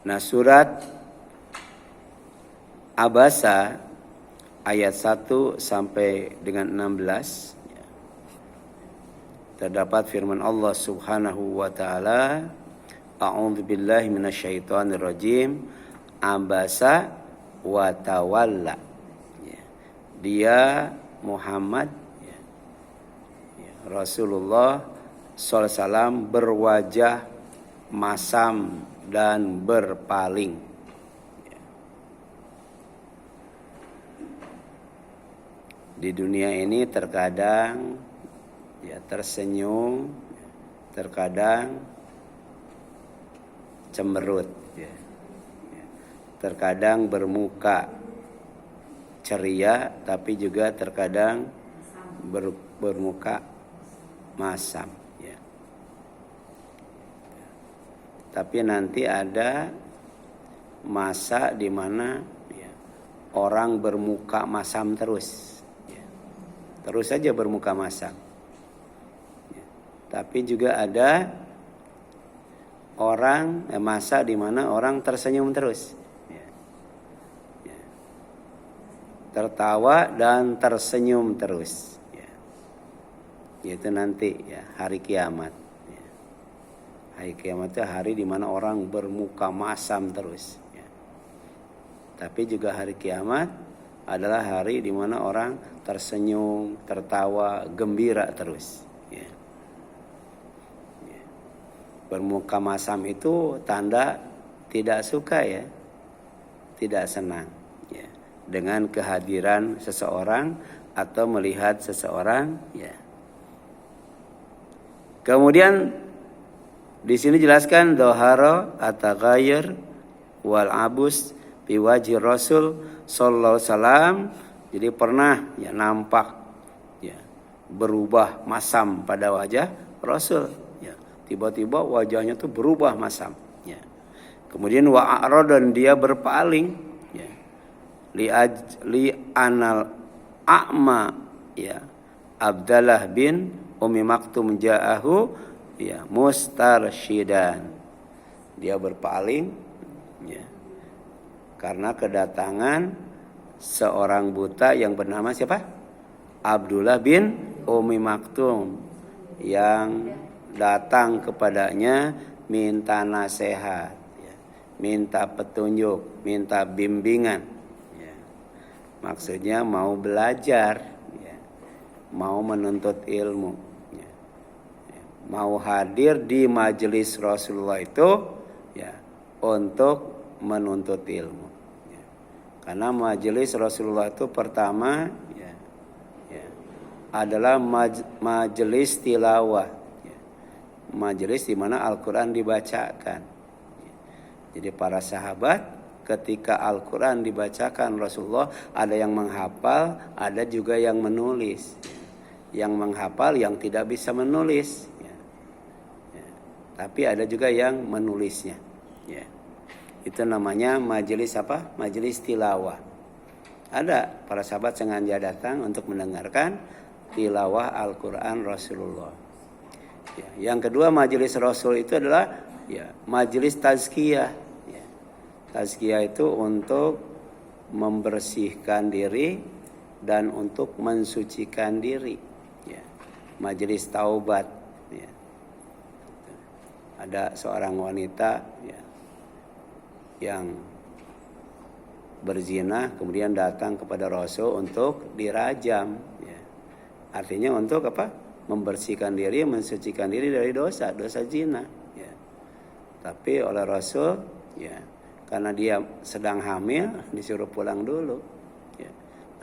Nah, surat Abasa ayat 1 sampai dengan 16 terdapat firman Allah Subhanahu wa taala, A'udzu billahi minasyaitonir rajim. Abasa wa tawalla. Dia Muhammad Rasulullah SAW berwajah masam dan berpaling. Di dunia ini terkadang tersenyum, terkadang cemberut, terkadang bermuka ceria, tapi juga terkadang bermuka masam. Tapi nanti ada masa di mana orang bermuka masam terus saja bermuka masam. Tapi juga ada masa di mana orang tersenyum terus, tertawa dan tersenyum terus. Yaitu nanti hari kiamat. Hari kiamat itu hari di mana orang bermuka masam terus. Tapi juga hari kiamat adalah hari di mana orang tersenyum, tertawa, gembira terus. Bermuka masam itu tanda tidak suka tidak senang dengan kehadiran seseorang atau melihat seseorang. Kemudian di sini jelaskan doharo ataghayyur wal abus fi wajhi Rasul sallallahu alaihi wasallam. Jadi pernah nampak berubah masam pada wajah Rasul. Tiba-tiba wajahnya tuh berubah masam. Kemudian wa'aradan dia berpaling. Li anal a'ma Abdallah bin Ummi Maktum ja'ahu mustarsyidan. Dia berpaling karena kedatangan seorang buta yang bernama siapa? Abdullah bin Ummi Maktum yang datang kepadanya minta nasihat, minta petunjuk, minta bimbingan. Maksudnya mau belajar, mau menuntut ilmu, mau hadir di majelis Rasulullah itu untuk menuntut ilmu. Karena majelis Rasulullah itu pertama adalah majelis tilawah. Majelis di mana Al-Quran dibacakan. Jadi para sahabat ketika Al-Quran dibacakan Rasulullah, ada yang menghafal, ada juga yang menulis. Yang menghafal yang tidak bisa menulis. Tapi ada juga yang menulisnya. Itu namanya majelis apa? Majelis tilawah. Ada para sahabat sengaja datang untuk mendengarkan tilawah Al-Quran Rasulullah. Yang kedua majelis Rasul itu adalah majelis tazkiyah. Tazkiyah itu untuk membersihkan diri dan untuk mensucikan diri. Majelis taubat. Ada seorang wanita yang berzina kemudian datang kepada Rasul untuk dirajam. Artinya untuk apa? Membersihkan diri, mensucikan diri dari dosa zina. Tapi oleh Rasul, karena dia sedang hamil, disuruh pulang dulu.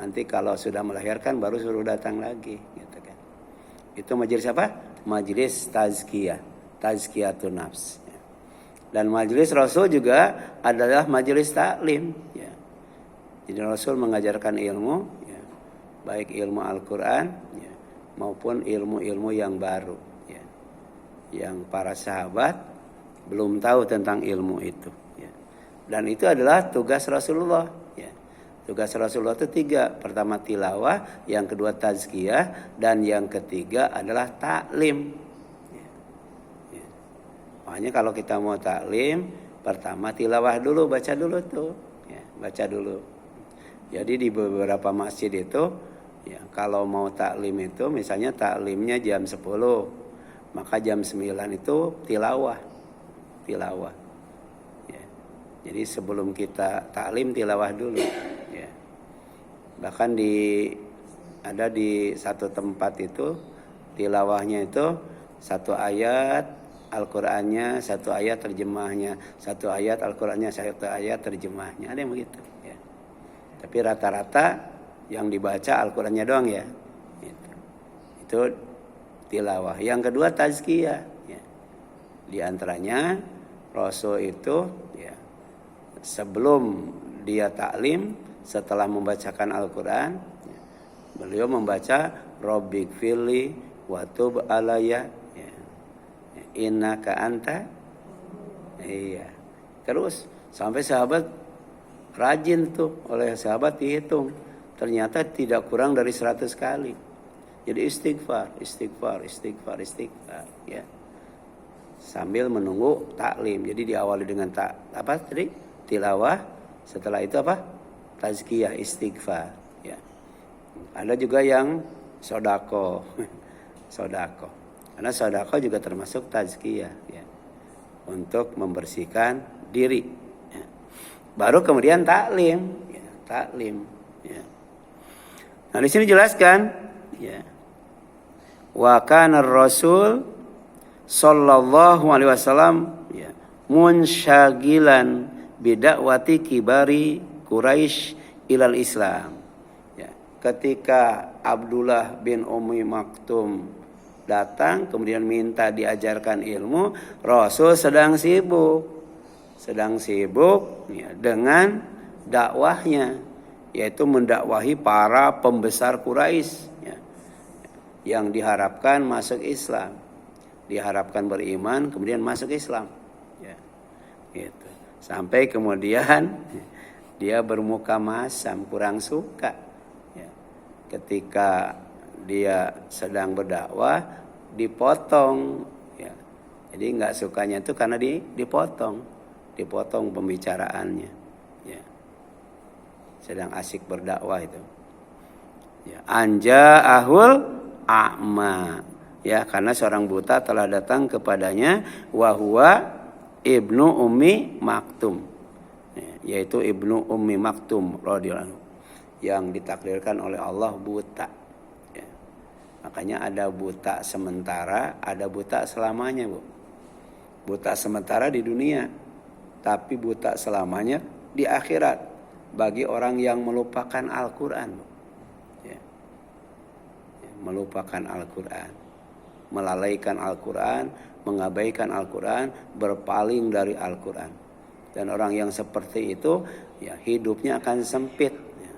Nanti kalau sudah melahirkan baru suruh datang lagi. Gitu kan. Itu majelis apa? Majelis tazkiyah, tazkiyatun nafs. Dan majelis Rasul juga adalah majelis taklim. Jadi Rasul mengajarkan ilmu, baik ilmu Al-Quran maupun ilmu-ilmu yang baru, yang para sahabat belum tahu tentang ilmu itu. Dan itu adalah tugas Rasulullah. Tugas Rasulullah itu 3. Pertama tilawah, yang kedua tazkiyah, dan yang ketiga adalah taklim. Makanya kalau kita mau taklim, Pertama tilawah dulu, baca dulu tuh. Ya, baca dulu. Jadi di beberapa masjid itu, ya, kalau mau taklim itu, misalnya taklimnya jam 10, maka jam 9 itu tilawah. Ya. Jadi sebelum kita taklim tilawah dulu. Ya. Bahkan ada di satu tempat itu tilawahnya itu satu ayat Al-Qur'annya, satu ayat terjemahnya, satu ayat Al-Qur'annya, satu ayat terjemahnya. Ada yang begitu ya. Tapi rata-rata yang dibaca Al-Qur'annya doang ya. Itu tilawah. Yang kedua tazkiyah ya. Di antaranya Rasul itu ya, sebelum dia taklim, setelah membacakan Al-Qur'an, ya, beliau membaca Rabbik firli wa tub alayya ya. Innaka anta. Iya. Terus sampai sahabat rajin tuh, oleh sahabat dihitung. Ternyata tidak kurang dari 100 kali. Jadi istighfar ya. Sambil menunggu taklim. Jadi diawali dengan tilawah, setelah itu tazkiyah, istighfar ya. Ada juga yang sodako. Karena sodako juga termasuk tazkiyah ya, untuk membersihkan diri ya. Baru kemudian taklim ya. Nah di sini jelaskan ya, wa kana Rasul sallallahu alaihi wasallam ya, munsyagilan bidakwati kibari Quraisy ilal Islam ya. Ketika Abdullah bin Ummi Maktum datang kemudian minta diajarkan ilmu, Rasul sedang sibuk ya, dengan dakwahnya, yaitu mendakwahi para pembesar Quraisy ya, yang diharapkan masuk Islam, diharapkan beriman kemudian masuk Islam ya, gitu. Sampai kemudian dia bermuka masam, kurang suka ya, ketika dia sedang berdakwah dipotong ya. Jadi nggak sukanya itu karena dipotong pembicaraannya ya. Sedang asik berdakwah itu ya. Anja ahul a'ma ya, karena seorang buta telah datang kepadanya, wahwa ibnu ummi maktum ya, yaitu ibnu ummi maktum radhiyallahu anhu, yang ditakdirkan oleh Allah buta. Makanya ada buta sementara, ada buta selamanya, Bu. Buta sementara di dunia, tapi buta selamanya di akhirat bagi orang yang melupakan Al-Qur'an, Bu. Ya. Melupakan Al-Qur'an, melalaikan Al-Qur'an, mengabaikan Al-Qur'an, berpaling dari Al-Qur'an. Dan orang yang seperti itu ya, hidupnya akan sempit ya,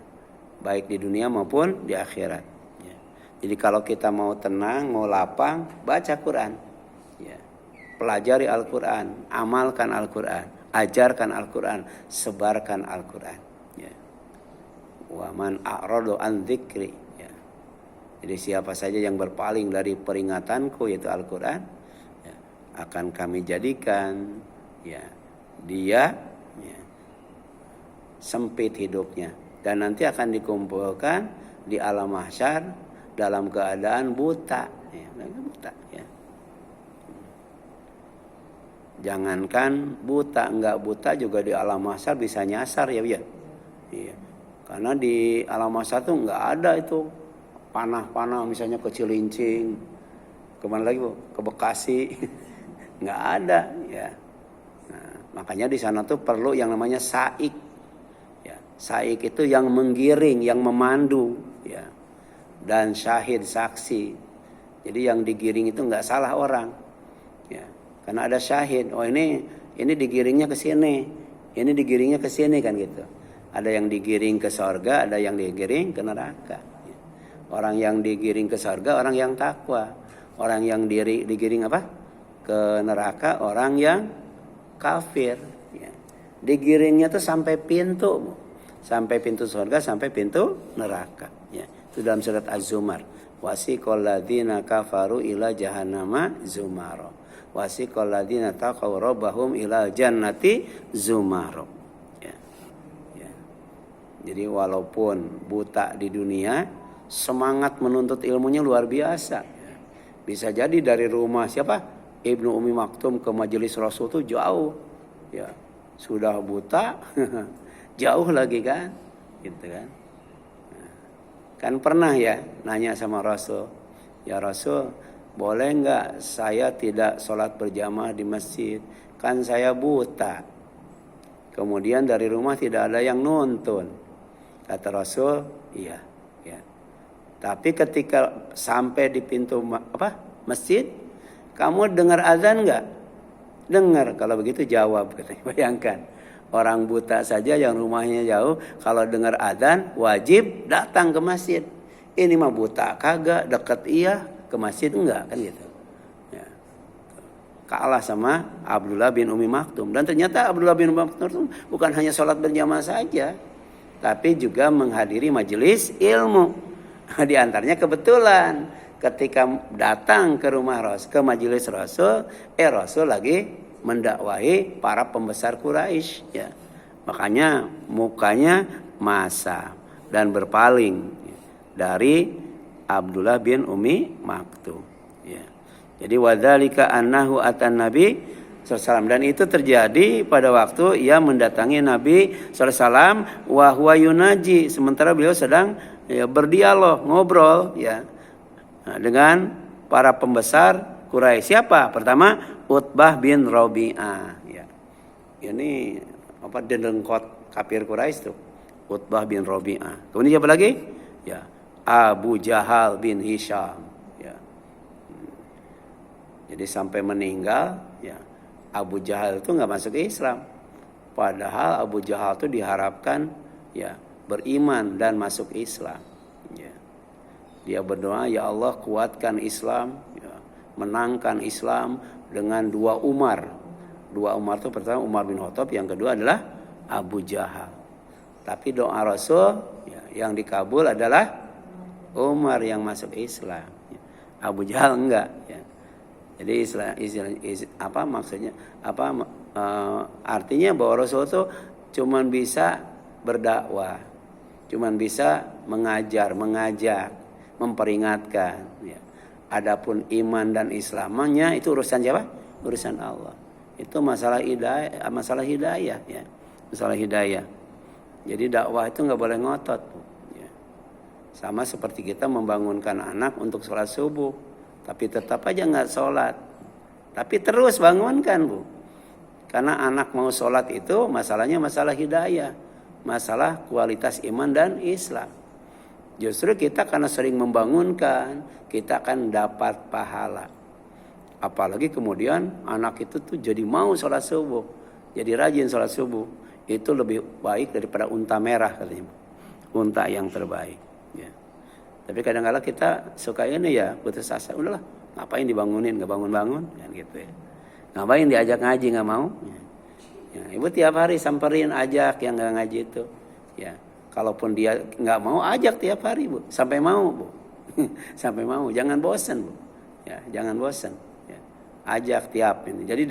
baik di dunia maupun di akhirat. Jadi kalau kita mau tenang, mau lapang, baca Quran ya. Pelajari Al-Quran, amalkan Al-Quran, ajarkan Al-Quran, sebarkan Al-Quran ya. Wa man a'radu an dzikri ya. Jadi siapa saja yang berpaling dari peringatanku, yaitu Al-Quran ya, akan kami jadikan ya, dia ya, sempit hidupnya, dan nanti akan dikumpulkan di alam mahsyar dalam keadaan buta ya. Jangankan buta, enggak buta juga di alam mahsyar bisa nyasar ya. Iya. Karena di alam mahsyar tuh enggak ada itu panah-panah misalnya ke Cilincing, kemana lagi Bu? Ke Bekasi. Enggak ada ya. Nah, makanya di sana tuh perlu yang namanya saik ya. Saik itu yang menggiring, yang memandu ya. Dan syahid, saksi. Jadi yang digiring itu nggak salah orang ya, karena ada syahid. Oh ini digiringnya ke sini, ini digiringnya ke sini kan gitu. Ada yang digiring ke surga, ada yang digiring ke neraka ya. Orang yang digiring ke surga orang yang takwa, orang yang digiring ke neraka orang yang kafir ya. Digiringnya tuh sampai pintu surga, sampai pintu neraka ya. Itu dalam surat Az-Zumar. Wasiqal ladzina kafaru ila jahannama zumara. wasiqal ladzina taqaw rabbahum ilal jannati zumara. Ya. Ya. Jadi walaupun buta di dunia, semangat menuntut ilmunya luar biasa. Ya. Bisa jadi dari rumah siapa? Ibnu Ummi Maktum ke majelis Rasul itu jauh. Ya. Sudah buta, jauh lagi kan? Gitu kan? Kan pernah ya nanya sama Rasul, ya Rasul, boleh nggak saya tidak sholat berjamaah di masjid? Kan saya buta. Kemudian dari rumah tidak ada yang nuntun. Kata Rasul, iya. Ya. Tapi ketika sampai di pintu masjid, kamu dengar azan nggak? Dengar. Kalau begitu jawab. Bayangkan. Orang buta saja yang rumahnya jauh, kalau dengar adzan wajib datang ke masjid. Ini mah buta kagak, dekat iya, ke masjid enggak kan gitu. Ya. Kalah sama Abdullah bin Ummi Maktum. Dan ternyata Abdullah bin Ummi Maktum bukan hanya sholat berjamaah saja, tapi juga menghadiri majelis ilmu. Di antaranya kebetulan ketika datang ke rumah Rasul, ke majelis Rasul, Rasul lagi mendakwahi para pembesar Quraisy, ya. Makanya mukanya masa dan berpaling dari Abdullah bin Ummi Maktum, ya. Jadi wadzalika annahu atan nabi sallallahu, dan itu terjadi pada waktu ia mendatangi Nabi sallallahu wa huwa yunaji, sementara beliau sedang berdialog, ngobrol, ya, dengan para pembesar Quraisy. Siapa? Pertama Utbah bin Rabi'ah, ya. Ini dedengkot kafir Quraisy tuh. Utbah bin Rabi'ah. Kemudian siapa lagi? Ya, Abu Jahal bin Hisham, ya. Jadi sampai meninggal, ya, Abu Jahal itu nggak masuk Islam. Padahal Abu Jahal itu diharapkan, ya, beriman dan masuk Islam. Ya. Dia berdoa, ya Allah kuatkan Islam, ya, menangkan Islam dengan dua Umar. Dua Umar itu pertama Umar bin Khattab, yang kedua adalah Abu Jahal. Tapi doa Rasul, ya, yang dikabul adalah Umar yang masuk Islam. Abu Jahal enggak, ya. Jadi artinya bahwa Rasul itu cuman bisa berdakwah, cuman bisa mengajar, mengajak, memperingatkan, ya. Adapun iman dan Islamnya itu urusan siapa? Urusan Allah. Itu masalah hidayah, ya. Masalah hidayah. Jadi dakwah itu nggak boleh ngotot, Bu. Ya. Sama seperti kita membangunkan anak untuk sholat subuh, tapi tetap aja nggak sholat. Tapi terus bangunkan, Bu. Karena anak mau sholat itu masalahnya masalah hidayah, masalah kualitas iman dan Islam. Justru kita karena sering membangunkan, kita akan dapat pahala. Apalagi kemudian anak itu tuh jadi mau sholat subuh, jadi rajin sholat subuh. Itu lebih baik daripada unta merah katanya. Unta yang terbaik. Ya. Tapi kadang-kadang kita suka ini ya putus asa. Udahlah, ngapain dibangunin, nggak bangun-bangun, kan gitu ya. Ngapain diajak ngaji, nggak mau. Ya, ibu tiap hari samperin, ajak yang nggak ngaji itu. Ya. Kalaupun dia nggak mau, ajak tiap hari, Bu, sampai mau, Bu. Sampai mau, jangan bosan, Bu. Ya, jangan bosan. Ya. Ajak tiap ini. Jadi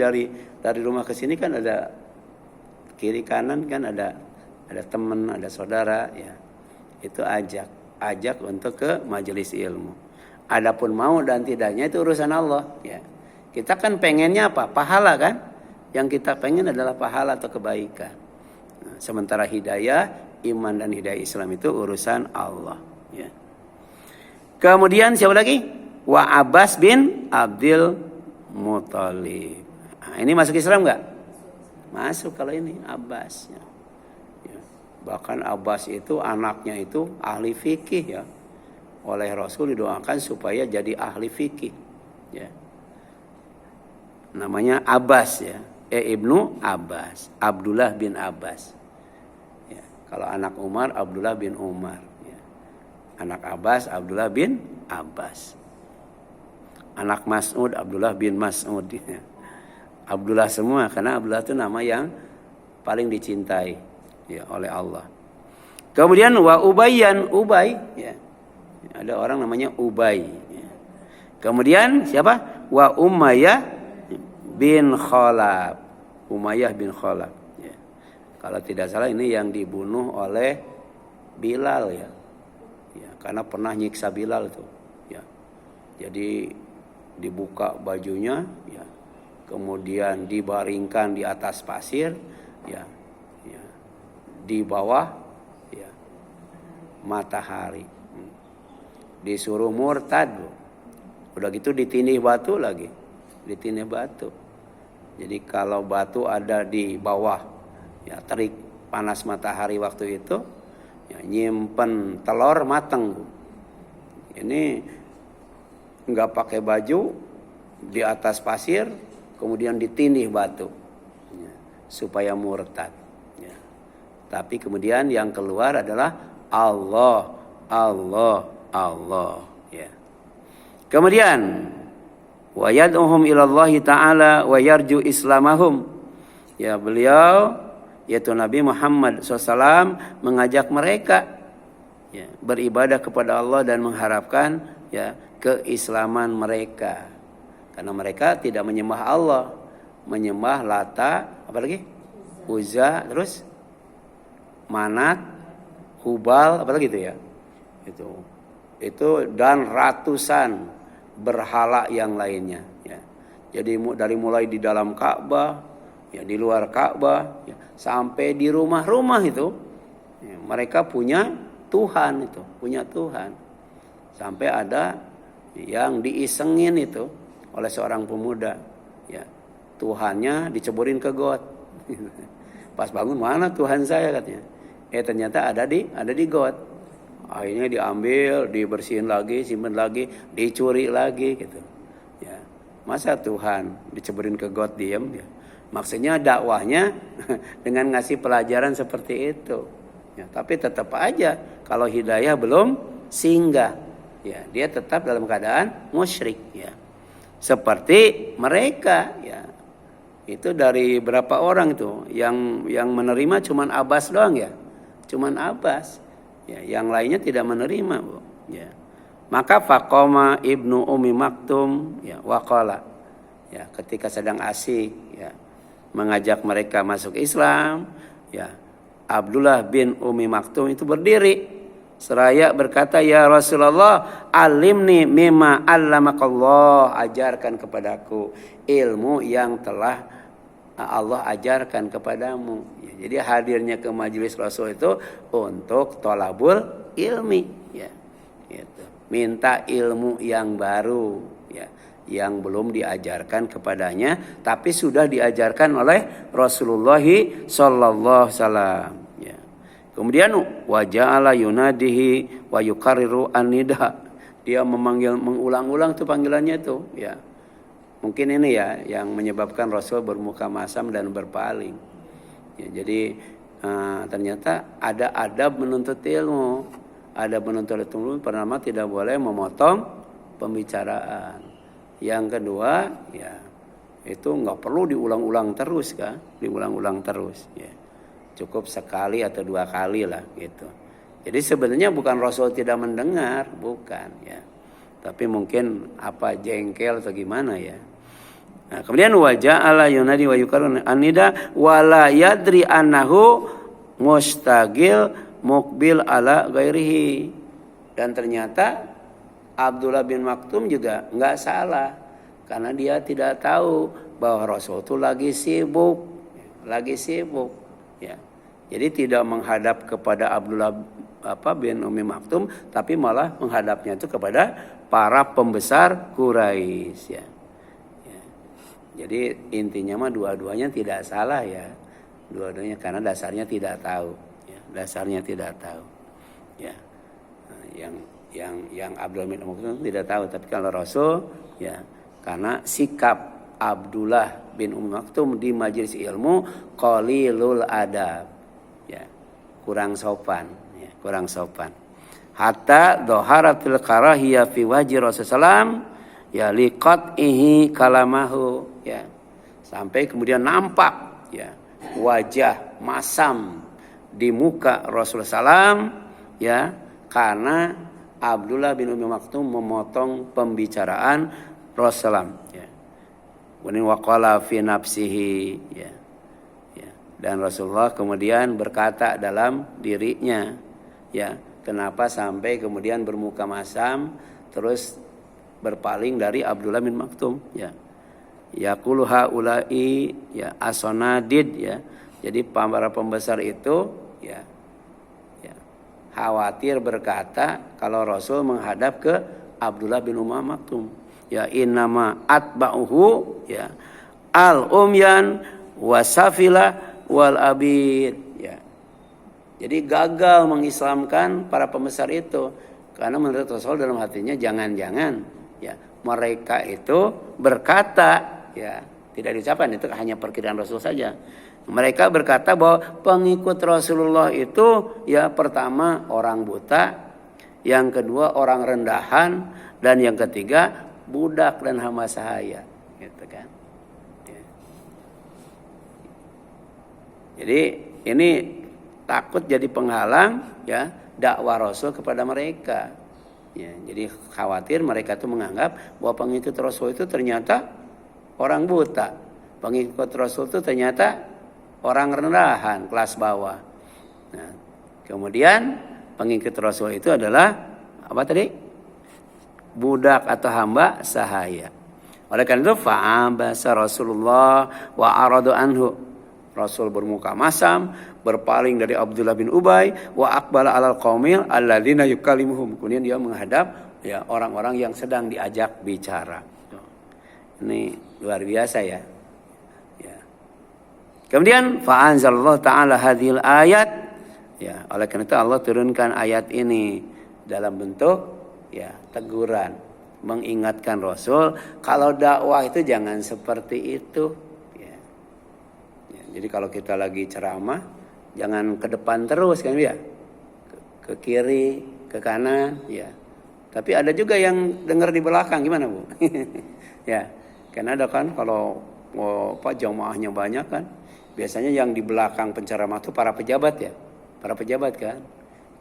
dari rumah ke sini kan ada kiri kanan kan ada teman, ada saudara, ya. Itu ajak untuk ke majelis ilmu. Adapun mau dan tidaknya itu urusan Allah, ya. Kita kan pengennya apa? Pahala kan? Yang kita pengen adalah pahala atau kebaikan. Nah, sementara hidayah, iman dan hidayah Islam itu urusan Allah, ya. Kemudian siapa lagi? Wa Abbas bin Abdul Muthalib. Nah, ini masuk Islam enggak? Masuk kalau ini Abbas, ya. Ya. Bahkan Abbas itu anaknya itu ahli fikih, ya. Oleh Rasul didoakan supaya jadi ahli fikih, ya. Namanya Abbas, ya. Ibnu Abbas, Abdullah bin Abbas. Kalau anak Umar, Abdullah bin Umar. Ya. Anak Abbas, Abdullah bin Abbas. Anak Mas'ud, Abdullah bin Mas'ud. Ya. Abdullah semua, karena Abdullah itu nama yang paling dicintai, ya, oleh Allah. Kemudian wa Ubayyan, Ubay. Ya. Ada orang namanya Ubay. Ya. Kemudian siapa? Wa Umayyah bin Khalaf. Umayyah bin Khalaf. Ya. Kalau tidak salah ini yang dibunuh oleh Bilal ya. Ya, karena pernah nyiksa Bilal tuh. Ya. Jadi dibuka bajunya, ya. Kemudian dibaringkan di atas pasir, ya. Ya. Di bawah, ya, matahari. Disuruh murtad. Udah gitu ditindih batu lagi. Ditindih batu. Jadi kalau batu ada di bawah, ya, terik panas matahari waktu itu, ya, nyimpen telur mateng. Ini nggak pakai baju, di atas pasir, kemudian ditindih batu, ya, supaya murtad. Ya. Tapi kemudian yang keluar adalah Allah, Allah, Allah. Ya. Kemudian wa yad'uhum ilallahi ta'ala wa yarju islamahum. Ya, beliau yaitu Nabi Muhammad SAW mengajak mereka, ya, beribadah kepada Allah dan mengharapkan, ya, keislaman mereka. Karena mereka tidak menyembah Allah, menyembah Lata, apa lagi? Uzza, terus Manat, Hubal, apa lagi itu ya? Itu dan ratusan berhala yang lainnya, ya. Jadi dari mulai di dalam Ka'bah, ya, di luar Ka'bah, ya, sampai di rumah-rumah itu, ya, mereka punya Tuhan itu, punya Tuhan. Sampai ada yang diisengin itu oleh seorang pemuda, ya, Tuhannya diceburin ke got. Pas bangun, mana Tuhan saya, katanya. Ternyata ada di got. Akhirnya diambil, dibersihin lagi, simpen lagi, dicuri lagi gitu. Ya. Masa Tuhan diceburin ke got diam, ya. Maksudnya dakwahnya dengan ngasih pelajaran seperti itu. Ya, tapi tetap aja kalau hidayah belum singgah, ya, dia tetap dalam keadaan musyrik, ya. Seperti mereka, ya. Itu dari berapa orang itu yang menerima cuman Abbas doang, ya. Cuman Abbas. Ya, yang lainnya tidak menerima, Bu. Ya. Maka faqama Ibnu Ummi Maktum, ya, waqala, ya, ketika sedang asik, ya, mengajak mereka masuk Islam, ya, Abdullah bin Ummi Maktum itu berdiri seraya berkata, ya Rasulullah, alimni mimma allamakallah, ajarkan kepadaku ilmu yang telah Allah ajarkan kepadamu. Ya, jadi hadirnya ke majelis Rasul itu untuk tolabul ilmi, ya, gitu. Minta ilmu yang baru, ya, yang belum diajarkan kepadanya, tapi sudah diajarkan oleh Rasulullah sallallahu alaihi wasallam. Ya. Kemudian waja'ala yunadihi wa yukarriru an-nida. Dia mengulang-ulang tuh panggilannya tuh, ya. Mungkin ini, ya, yang menyebabkan Rasul bermuka masam dan berpaling. Ya, jadi ternyata ada adab menuntut ilmu. Ada menuntut ilmu pertama tidak boleh memotong pembicaraan. Yang kedua, ya, itu nggak perlu diulang-ulang terus, kan? Diulang-ulang terus, ya. Cukup sekali atau dua kali lah, gitu. Jadi sebenarnya bukan Rasul tidak mendengar, bukan, ya. Tapi mungkin apa jengkel atau gimana, ya. Nah, kemudian waja'ala yunadi wa yukarun anida wala yadri annahu mustagil mukbil ala ghairihi. Dan ternyata Abdullah bin Maktum juga nggak salah, karena dia tidak tahu bahwa Rasul itu lagi sibuk, ya. Jadi tidak menghadap kepada Abdullah bin Ummi Maktum, tapi malah menghadapnya itu kepada para pembesar Quraisy, ya. Jadi intinya mah dua-duanya tidak salah, ya. Dua-duanya karena dasarnya tidak tahu, ya. Dasarnya tidak tahu, ya. Nah, yang Abdullah bin Maktum tidak tahu, tapi kalau Rasul, ya, karena sikap Abdullah bin Maktum di majelis ilmu qalilul adab, ya, kurang sopan, ya, kurang sopan. Hatta dhaharatil karahiyah fi wajhi Rasulullah, ya, liqat'ihi kalamahu, ya, sampai kemudian nampak, ya, wajah masam di muka Rasulullah SAW, ya, karena Abdullah bin Ummi Maktum memotong pembicaraan Rasulullah, ya. Kemudian waqala fi nafsihi, ya. Ya. Dan Rasulullah kemudian berkata dalam dirinya, ya, kenapa sampai kemudian bermuka masam terus berpaling dari Abdullah bin Maktum, ya. Yaqulu haula'i, ya, asonadid, ya. Jadi para pembesar itu, ya, khawatir berkata kalau Rasul menghadap ke Abdullah bin Maktum, ya, innama atba'uhu, ya, al-umyan wasafila wal abid, ya. Jadi gagal mengislamkan para pembesar itu karena menurut Rasul dalam hatinya jangan-jangan, ya, mereka itu berkata, ya, tidak diucapkan, itu hanya perkiraan Rasul saja. Mereka berkata bahwa pengikut Rasulullah itu, ya, pertama orang buta, yang kedua orang rendahan, dan yang ketiga budak dan hamba sahaya, gitu kan. Ya. Jadi ini takut jadi penghalang, ya, dakwah Rasul kepada mereka. Ya, jadi khawatir mereka itu menganggap bahwa pengikut Rasul itu ternyata orang buta, pengikut Rasul itu ternyata orang rendahan, kelas bawah. Nah, kemudian pengikut Rasul itu adalah apa tadi? Budak atau hamba sahaya. Oleh karena itu fa'abasa Rasulullah wa aradu anhu. Rasul bermuka masam, berpaling dari Abdullah bin Ubay, wa aqbala alal qaumil alladzina yukallimuhum. Kemudian dia menghadap, ya, orang-orang yang sedang diajak bicara. Ini luar biasa, ya. Ya. Kemudian fa'anzalallahu ta'ala hadhil ayat, ya, oleh karena itu Allah turunkan ayat ini dalam bentuk, ya, teguran, mengingatkan Rasul kalau dakwah itu jangan seperti itu, ya. Ya, jadi kalau kita lagi ceramah jangan ke depan terus, kan, ya, ke kiri, ke kanan, ya. Tapi ada juga yang dengar di belakang, gimana, Bu? Ya, kan ada kan kalau jamaahnya banyak kan, biasanya yang di belakang penceramah itu para pejabat, ya, para pejabat kan.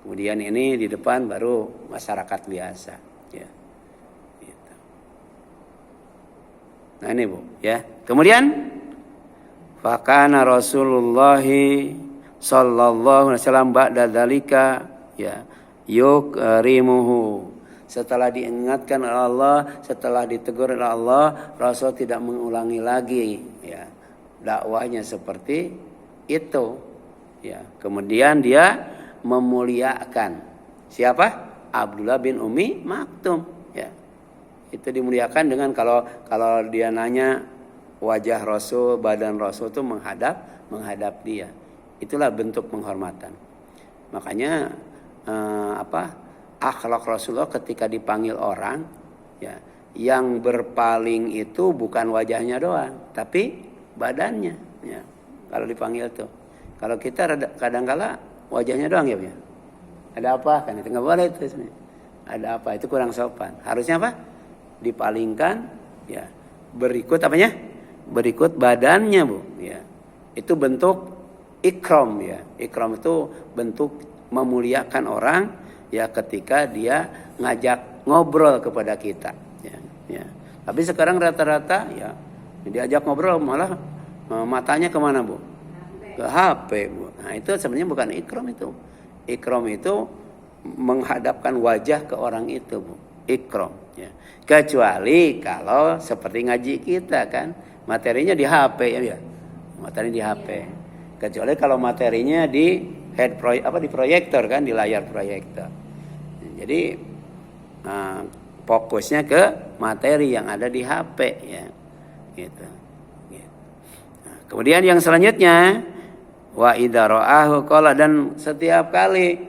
Kemudian ini di depan baru masyarakat biasa, ya. Gitu. Nah ini, Bu, ya. Kemudian fakana Rasulullah sallallahu alaihi wasallam ba'da dzalika, ya, yukrimuhu. Setelah diingatkan oleh Allah, setelah ditegur oleh Allah, Rasul tidak mengulangi lagi, ya, dakwahnya seperti itu, ya. Kemudian dia memuliakan siapa? Abdullah bin Ummi Maktum, ya. Itu dimuliakan dengan kalau dia nanya wajah Rasul, badan Rasul itu menghadap dia. Itulah bentuk penghormatan. Makanya akhlak Rasulullah ketika dipanggil orang, ya, yang berpaling itu bukan wajahnya doang, tapi badannya, ya. Kalau dipanggil tuh, kalau kita kadang-kala wajahnya doang, ya, ya. Ada apa? Kan itu nggak boleh itu. Ada apa? Itu kurang sopan. Harusnya apa? Dipalingkan, ya. Berikut apanya? Berikut badannya, Bu. Ya. Itu bentuk ikram, ya. Ikram itu bentuk memuliakan orang, ya, ketika dia ngajak ngobrol kepada kita, ya, ya. Tapi sekarang rata-rata, ya, diajak ngobrol malah matanya kemana, Bu? Ke HP, Bu. Nah itu sebenarnya bukan ikram itu. Ikram itu menghadapkan wajah ke orang itu, Bu. Ikram, ya. Kecuali kalau seperti ngaji kita kan, materinya di HP, ya. Materi di HP. Kecuali kalau materinya di di proyektor kan, di layar proyektor. Jadi fokusnya ke materi yang ada di HP, ya. Gitu. Nah, kemudian yang selanjutnya wa idza ra'ahu qala, dan setiap kali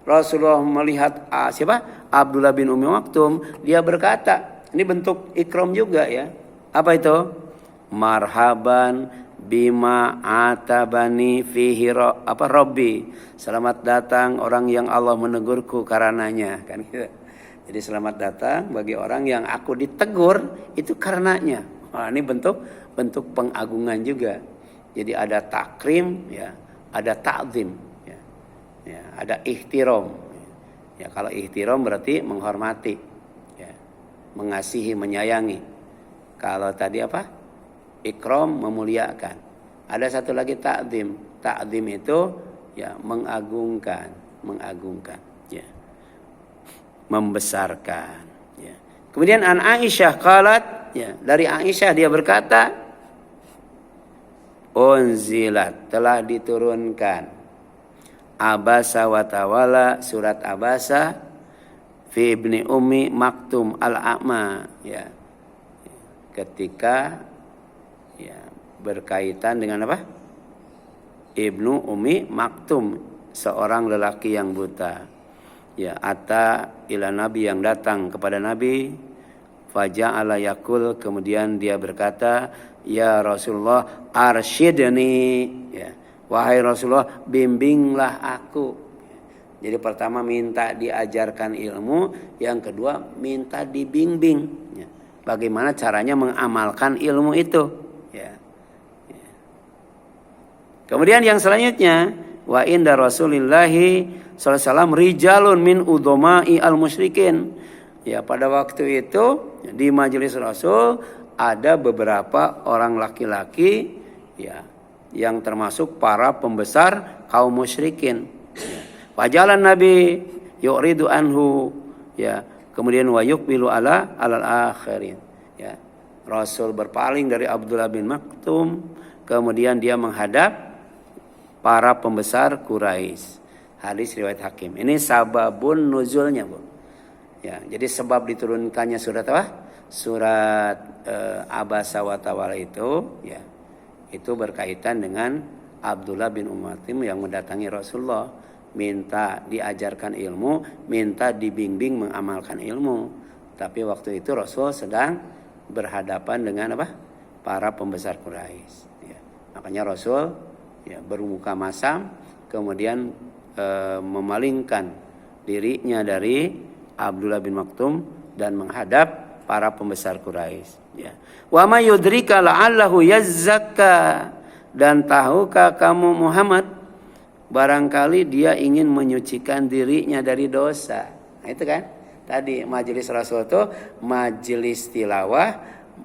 Rasulullah melihat siapa? Abdullah bin Ummi Maktum, dia berkata, ini bentuk ikram juga, ya. Apa itu? Marhaban bima atabani fihi Rabbi. Selamat datang orang yang Allah menegurku karenanya, kan gitu. Jadi selamat datang bagi orang yang aku ditegur itu karenanya. Ini bentuk pengagungan juga. Jadi ada takrim, ya, ada ta'zim, ya. Ya, ada ihtiram. Ya, kalau ihtiram berarti menghormati, ya, mengasihi, menyayangi. Kalau tadi apa? ikram memuliakan. Ada satu lagi ta'zim. Ta'zim itu ya mengagungkan, ya. Membesarkan, ya. Kemudian an Aisyah qalat, ya, dari Aisyah dia berkata, unzilat, telah diturunkan Abasa wa Tawalla, surat Abasa fi ibni Ummi Maktum al-A'ma, ya. Ketika ya berkaitan dengan apa? Ibnu Ummi Maktum, seorang lelaki yang buta. Ya, ata ila Nabi, yang datang kepada Nabi, faja'ala yakul, kemudian dia berkata, ya Rasulullah arsyidni, ya, wahai Rasulullah bimbinglah aku. Jadi pertama minta diajarkan ilmu, yang kedua minta dibimbing, ya. Bagaimana caranya mengamalkan ilmu itu, ya. Kemudian yang selanjutnya, wa inda Rasulillahi sallallahu alaihi wasallam rijalun min udhama'i al-musyrikin. Ya, pada waktu itu di majelis Rasul ada beberapa orang laki-laki, ya, yang termasuk para pembesar kaum musyrikin. Ya. Fajalan Nabi yu'ridu anhu, ya, kemudian wa yuqbilu alal akhirin. Ya. Rasul berpaling dari Abdullah bin Maktum, kemudian dia menghadap para pembesar Quraisy. Hadis riwayat Hakim. Ini sababun nuzulnya, Bu. Ya, jadi sebab diturunkannya surat apa? Surat Abasa wa Tawalla itu, ya, itu berkaitan dengan Abdullah bin Maktum yang mendatangi Rasulullah, minta diajarkan ilmu, minta dibimbing mengamalkan ilmu. Tapi waktu itu Rasul sedang berhadapan dengan apa? Para pembesar Quraisy. Ya. Makanya Rasul, ya, bermuka masam, kemudian memalingkan dirinya dari Abdullah bin Maktum dan menghadap para pembesar Quraisy. Ya. Wa may yudrika la'allahu yazzakka, dan tahukah kamu Muhammad, barangkali dia ingin menyucikan dirinya dari dosa. Nah, itu kan tadi majelis Rasul itu majelis tilawah,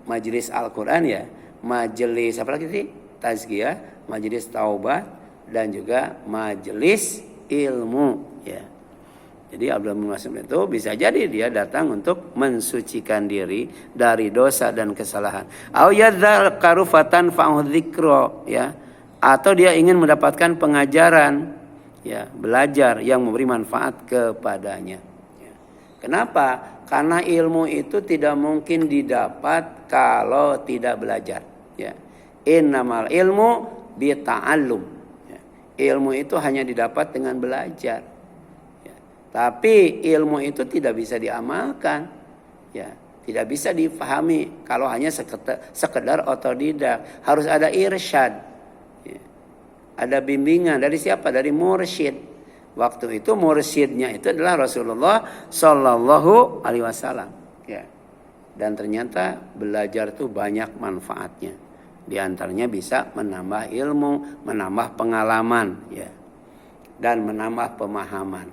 majelis Al-Qur'an, ya, majelis apa lagi sih? Tazkiyah, majelis taubat, dan juga majelis ilmu, ya. Jadi Abdullah bin Mas'ud itu bisa jadi dia datang untuk mensucikan diri dari dosa dan kesalahan. Au yadzakaru fatan fa'udzikra, ya. Atau dia ingin mendapatkan pengajaran, ya, belajar yang memberi manfaat kepadanya. Ya. Kenapa? Karena ilmu itu tidak mungkin didapat kalau tidak belajar, ya. Innamal ilmu bita'allum. Ilmu itu hanya didapat dengan belajar, ya. Tapi ilmu itu tidak bisa diamalkan, ya, tidak bisa difahami kalau hanya sekedar otodidak. Harus ada irsyad, ya. Ada bimbingan dari siapa? Dari mursyid. Waktu itu mursyidnya itu adalah Rasulullah Sallallahu Alaihi Wasallam, ya. Dan ternyata belajar itu banyak manfaatnya. Di antaranya bisa menambah ilmu, menambah pengalaman, ya, dan menambah pemahaman.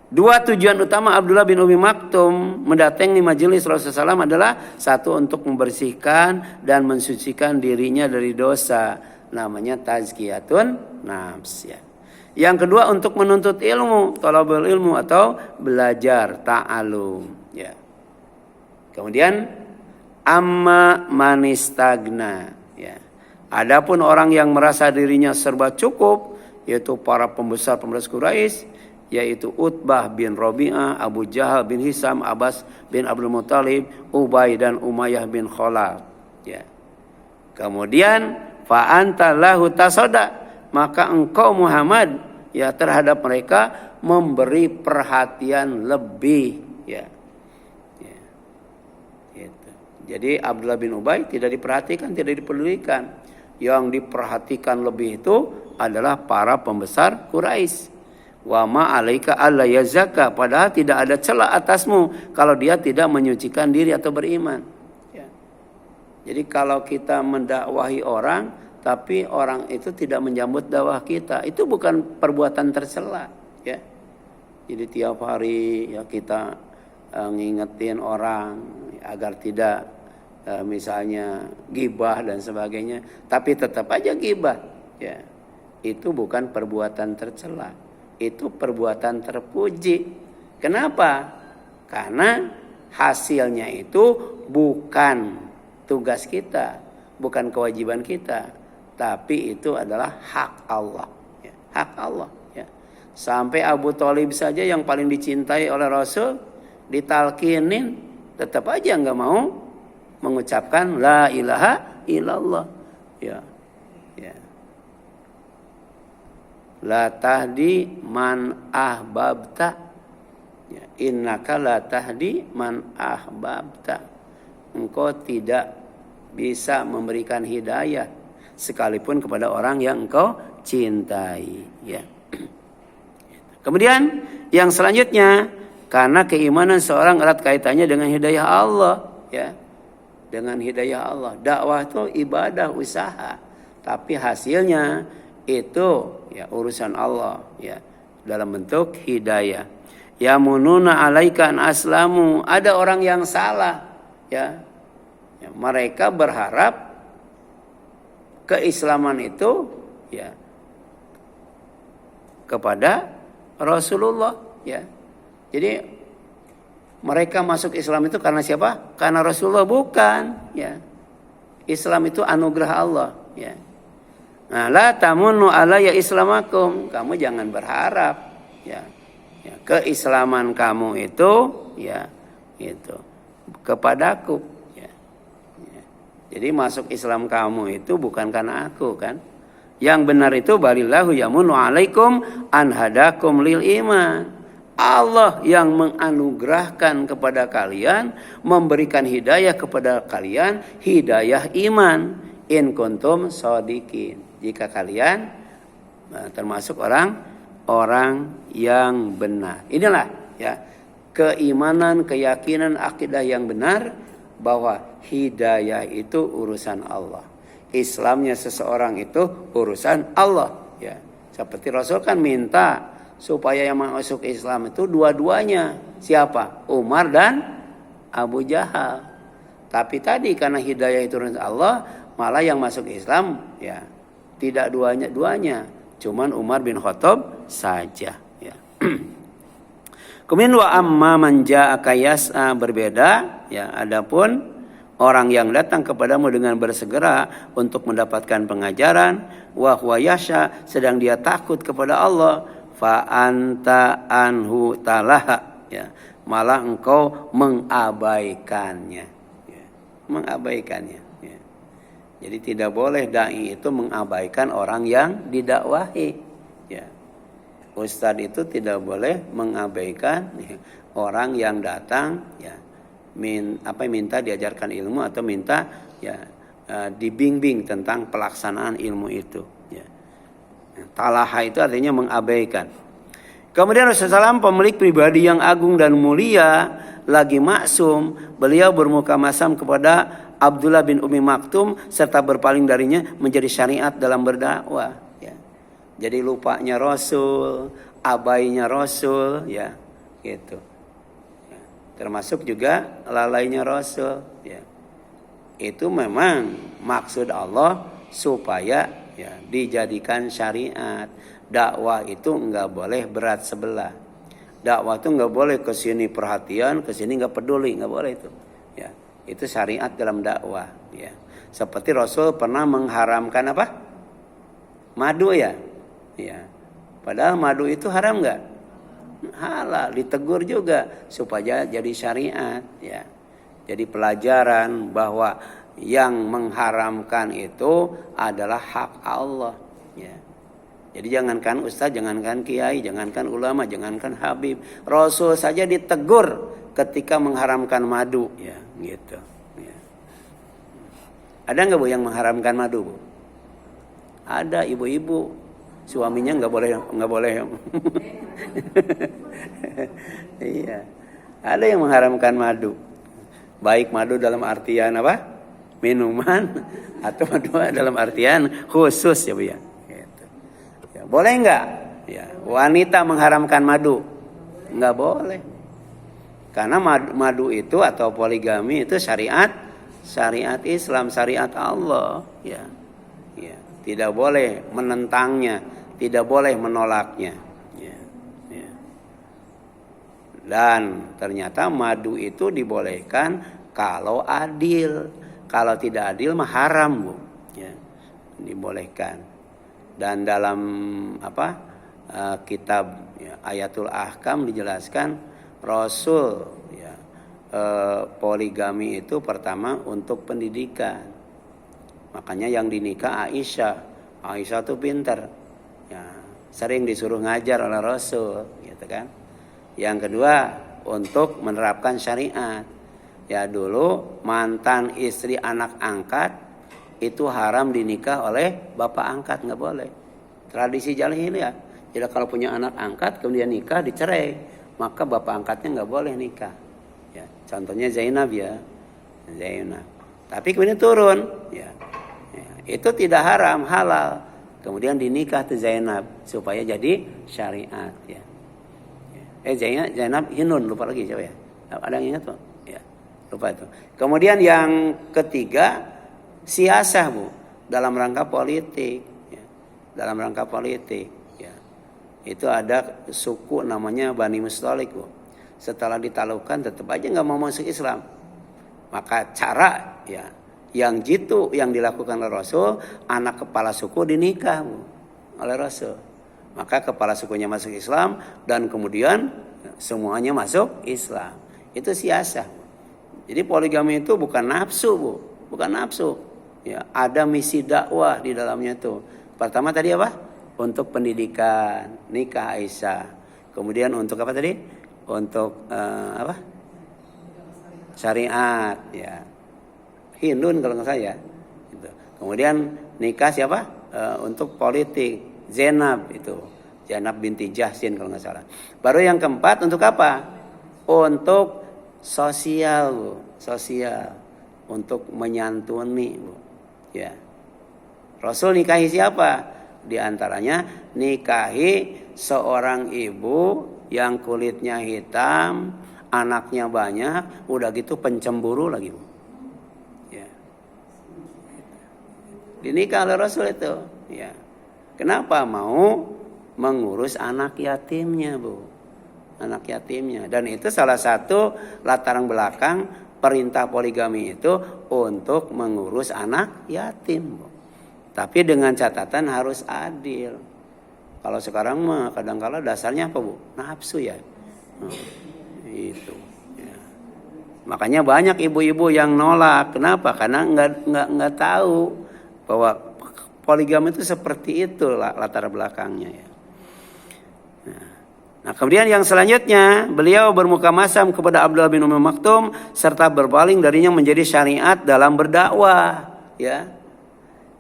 Dua tujuan utama Abdullah bin Ummi Maktum mendatangi majelis Rasulullah SAW adalah satu, untuk membersihkan dan mensucikan dirinya dari dosa, namanya tazkiyatun nafs, ya. Yang kedua untuk menuntut ilmu, thalabul ilmu atau belajar, ta'alum, ya. Kemudian amma manistagna, ya. Adapun orang yang merasa dirinya serba cukup, yaitu para pembesar-pembesar Quraisy, yaitu Utbah bin Rabi'ah, Abu Jahal bin Hisam, Abbas bin Abdul Muthalib, Ubay dan Umayyah bin Khalaf, ya. Kemudian fa anta lahu tasadda, maka engkau Muhammad, ya, terhadap mereka memberi perhatian lebih, ya. Jadi Abdullah bin Ubay tidak diperhatikan, tidak dipedulikan. Yang diperhatikan lebih itu adalah para pembesar Quraisy. Wa ma 'alaika alla yazakka, padahal tidak ada celah atasmu kalau dia tidak menyucikan diri atau beriman. Ya. Jadi kalau kita mendakwahi orang, tapi orang itu tidak menyambut dakwah kita, itu bukan perbuatan tercela, ya. Jadi tiap hari, ya, kita ngingetin orang agar tidak misalnya gibah dan sebagainya, tapi tetap aja gibah, ya. Itu bukan perbuatan tercela, itu perbuatan terpuji. Kenapa? Karena hasilnya itu bukan tugas kita, bukan kewajiban kita, tapi itu adalah hak Allah, ya. Hak Allah, ya. Sampai Abu Thalib saja yang paling dicintai oleh Rasul ditalkinin, tetap aja nggak mau mengucapkan la ilaha illallah, ya. Ya. La tahdi man ahbabta, ya. Innaka la tahdi man ahbabta. Engkau tidak bisa memberikan hidayah sekalipun kepada orang yang engkau cintai, ya. Kemudian yang selanjutnya, karena keimanan seorang erat kaitannya dengan hidayah Allah, ya. Dengan hidayah Allah. Dakwah itu ibadah, usaha, tapi hasilnya itu ya urusan Allah, ya, dalam bentuk hidayah. Yamununa alaika an aslamu, ada orang yang salah, ya. Ya, mereka berharap keislaman itu, ya, kepada Rasulullah, ya. Jadi mereka masuk Islam itu karena siapa? Karena Rasulullah, bukan, ya. Islam itu anugerah Allah, ya. Nah, la tamunnu alayya islamakum, kamu jangan berharap, ya, ya, keislaman kamu itu, ya, itu kepadaku, ya. Ya. Jadi masuk Islam kamu itu bukan karena aku, kan? Yang benar itu balillahu yamunnu alaikum an hadakum lil iman. Allah yang menganugerahkan kepada kalian, memberikan hidayah kepada kalian, hidayah iman. In kuntum shodiqin, jika kalian termasuk orang yang benar. Inilah, ya, keimanan, keyakinan, akidah yang benar bahwa hidayah itu urusan Allah. Islamnya seseorang itu urusan Allah, ya. Seperti Rasul kan minta supaya yang masuk Islam itu dua-duanya. Siapa? Umar dan Abu Jahal. Tapi tadi karena hidayah itu urusan Allah, malah yang masuk Islam, ya, tidak duanya, cuman Umar bin Khattab saja, ya. Kemudian wa amma man ja'aka yas'a, berbeda, ya, adapun orang yang datang kepadamu dengan bersegera untuk mendapatkan pengajaran, wa huwa yasha, sedang dia takut kepada Allah, fa anta anhu talaha, ya, malah engkau mengabaikannya, ya, mengabaikannya, ya. Jadi tidak boleh dai itu mengabaikan orang yang didakwahi, ya. Ustadz itu tidak boleh mengabaikan, ya, orang yang datang, ya, minta diajarkan ilmu atau minta, ya, dibimbing tentang pelaksanaan ilmu itu, ya. Talaha itu artinya mengabaikan. Kemudian Rasulullah SAW, pemilik pribadi yang agung dan mulia, lagi maksum, beliau bermuka masam kepada Abdullah bin Umi Maktum serta berpaling darinya menjadi syariat dalam berdakwah, ya. Jadi lupanya Rasul, abainya Rasul, ya, gitu. Ya. Termasuk juga lalainya Rasul, ya. Itu memang maksud Allah supaya, ya, dijadikan syariat. Dakwah itu enggak boleh berat sebelah. Dakwah itu enggak boleh ke sini perhatian, ke sini enggak peduli, enggak boleh itu. Ya, itu syariat dalam dakwah, ya. Seperti Rasul pernah mengharamkan apa? Madu, ya. Ya. Padahal madu itu haram enggak? Halal, ditegur juga supaya jadi syariat, ya. Jadi pelajaran bahwa yang mengharamkan itu adalah hak Allah, ya. Jadi jangankan ustaz, jangankan kiai, jangankan ulama, jangankan habib, Rasul saja ditegur ketika mengharamkan madu, ya, gitu, ya. Ada nggak Bu yang mengharamkan madu, Bu? Ada, ibu-ibu suaminya nggak boleh. Iya, ada yang mengharamkan madu, baik madu dalam artian apa? Minuman, atau madu dalam artian khusus, ya Bu, ya. Boleh enggak? Ya, wanita mengharamkan madu? Enggak boleh. Karena madu itu atau poligami itu syariat syariat Islam, syariat Allah, ya. Ya, tidak boleh menentangnya, tidak boleh menolaknya. Ya, ya. Dan ternyata madu itu dibolehkan kalau adil. Kalau tidak adil mah haram, Bu. Ya, dibolehkan. Dan dalam kitab ya, Ayatul Ahkam dijelaskan Rasul ya, poligami itu pertama untuk pendidikan. Makanya yang dinikah Aisyah. Aisyah tuh pintar. Ya, sering disuruh ngajar oleh Rasul, gitu kan. Yang kedua, untuk menerapkan syariat. Ya, dulu mantan istri anak angkat itu haram dinikah oleh bapak angkat, nggak boleh. Tradisi jahiliyah. Jadi kalau punya anak angkat kemudian nikah dicerai, maka bapak angkatnya nggak boleh nikah. Ya, contohnya Zainab ya. Zainab. Tapi kemudian turun, ya. Itu tidak haram, halal. Kemudian dinikah tuh Zainab supaya jadi syariat ya. Zainab Hinun, lupa lagi coba ya. Ada yang ingat, Pak? Ya. Lupa itu. Kemudian yang ketiga siasah, Bu, dalam rangka politik ya. Dalam rangka politik ya. Itu ada suku namanya Bani Mustalik, Bu. Setelah ditaklukkan tetap aja enggak mau masuk Islam. Maka cara ya yang jitu yang dilakukan oleh Rasul, anak kepala suku dinikah, Bu, oleh Rasul. Maka kepala sukunya masuk Islam dan kemudian semuanya masuk Islam. Itu siasah. Jadi poligami itu bukan nafsu, Bu, bukan nafsu. Ya, ada misi dakwah di dalamnya itu. Pertama tadi apa? Untuk pendidikan, nikah Aisyah. Kemudian untuk apa tadi? Untuk syariat, ya. Hindun kalau nggak saya. Gitu. Kemudian nikah siapa? Untuk politik. Zainab itu. Zainab binti Jahsin kalau nggak salah. Baru yang keempat untuk apa? Untuk sosial, Bu. Sosial. Untuk menyantuni, Bu. Ya. Rasul nikahi siapa? Di antaranya nikahi seorang ibu yang kulitnya hitam, anaknya banyak, udah gitu pencemburu lagi, Bu. Dinikah oleh Rasul itu, ya. Kenapa? Mau mengurus anak yatimnya, Bu. Anak yatimnya. Dan itu salah satu latar belakang perintah poligami itu untuk mengurus anak yatim, Bu. Tapi dengan catatan harus adil. Kalau sekarang mah kadang-kala dasarnya apa, Bu? Nafsu ya. Itu. Ya. Makanya banyak ibu-ibu yang nolak. Kenapa? Karena nggak tahu bahwa poligami itu seperti itu latar belakangnya ya. Nah, kemudian yang selanjutnya beliau bermuka masam kepada Abdullah bin Ummi Maktum serta berpaling darinya menjadi syariat dalam berdakwah ya.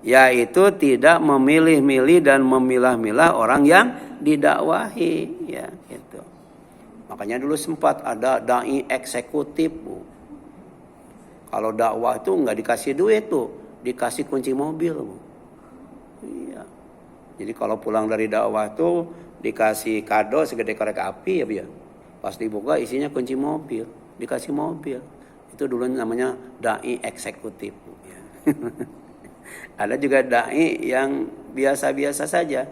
Yaitu tidak memilih-milih dan memilah-milah orang yang didakwahi ya gitu. Makanya dulu sempat ada dai eksekutif, Bu. Kalau dakwah itu enggak dikasih duit tuh. Dikasih kunci mobil, Bu. Iya. Jadi kalau pulang dari dakwah tuh dikasih kado segede korek api ya, Bu ya. Pas dibuka isinya kunci mobil, dikasih mobil. Itu dulu namanya dai eksekutif, Bu ya. Ada juga dai yang biasa-biasa saja.